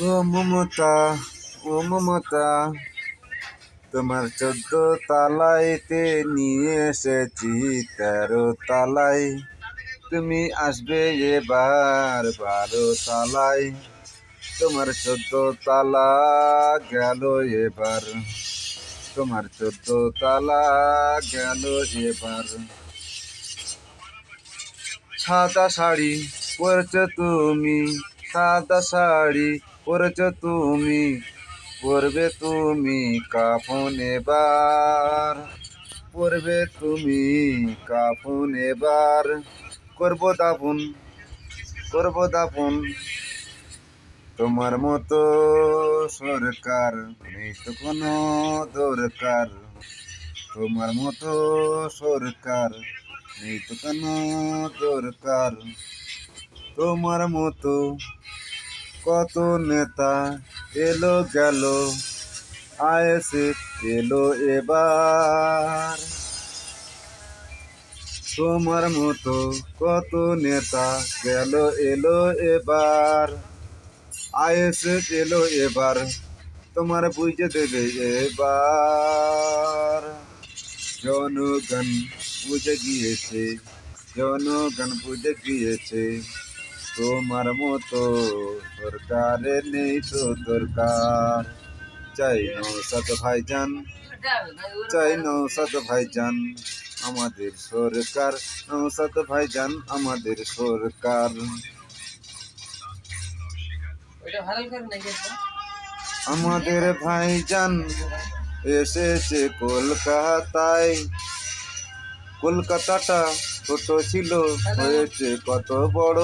ও মমতা, ও মমতা, তোমার 14 তালাইতে নিয়ে এসেছি 13 তালায়। তুমি আসবে এবার 12 তালায়। তোমার 14 তালা গেল এবার, তোমার 14 তালা গেল এবার। সাদা শাড়ি পরেছ তুমি, সাদা শাড়ি পরেছ তুমি, পরবে তুমি কাফন এবার, পরবে তুমি কাফন এবার। করব দাফন, করব দাফন, তোমার মতো সরকার নেই তো কোনো দরকার। তোমার মতো সরকার নেই তো কোনো দরকার। তোমার মতো কত নেতা এলো গেল, আয়েসে এলো এবার। তোমার মতো কত নেতা গেল এলো এবার, আয়েসে এলো এবার। তোমার বুঝে দেবে এবার। জনগণ বুঝে গিয়েছে, জনগণ বুঝে গিয়েছে, তোমার মতো সরকারের নেই তো দরকার। চাই নৌসাদ ভাইজান, চাই নৌসাদ ভাইজান আমাদের সরকার, নৌসাদ ভাইজান আমাদের সরকার। আমাদের ভাইজান এসেছে কলকাতায়, কলকাতাটা ছোট ছিল হয়েছে কত বড়।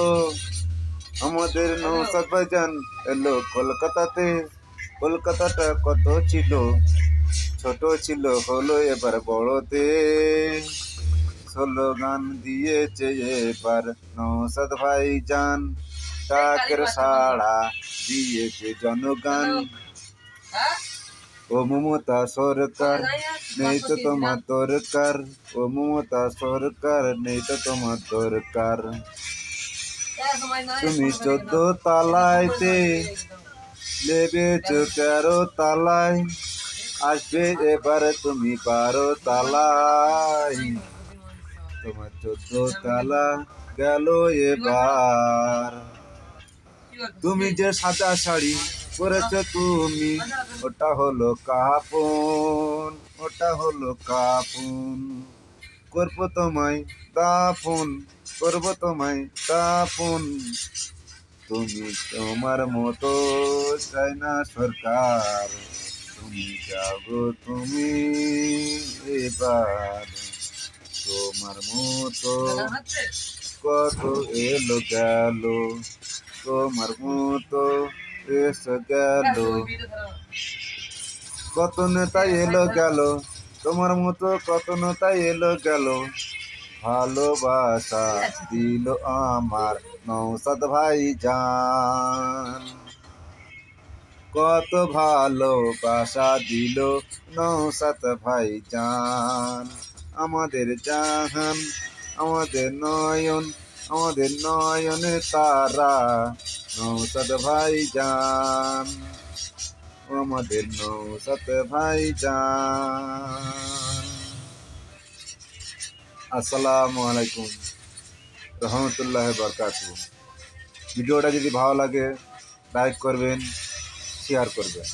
আমাদের নৌসাদ ভাইজান এলো কলকাতাতে, কলকাতাটা কত ছিল ছোট ছিল হলো এবার বড়তে। স্লোগান দিয়েছে এবার নৌসাদ ভাইজান, ডাকের সাড়া দিয়েছে জনগণ। ও মমতা সরকার নেই তো তোমার দরকার, ও মমতা সরকার নেই তো তোমার দরকার। তুমি 14 তালাইতে লেবেছ 13 তালায়, আসবে এবার তুমি 12 তালায়। তোমার 14 তালা গেল এবার। তুমি যে সাদা শাড়ি পরেছ তুমি, ওটা হলো কাফন, ওটা হলো কাফন। করবো তোমায় দাফন, করবো তোমায় দাফন। তুমি তোমার মতো চাই না সরকার, তুমি যাবো তুমি এবার। তোমার মতো কত এলো গেল, তোমার মতো এসে গেল। কত নেতা এলো গেল, তোমার মতো কত নেতা এলো গেল। ভালোবাসা দিল আমার নৌসাদ ভাইজান, কত ভালোবাসা দিল নৌসাদ ভাইজান। আমাদের জাহান, আমাদের নয়ন, আমাদের নয়নে তারা নৌসাদ ভাইজান, আমাদের নৌসাদ ভাইজান। আসসালামু আলাইকুম রহমতুল্লাহ বরকাতুহু। ভিডিওটা যদি ভালো লাগে লাইক করবেন, শেয়ার করবেন।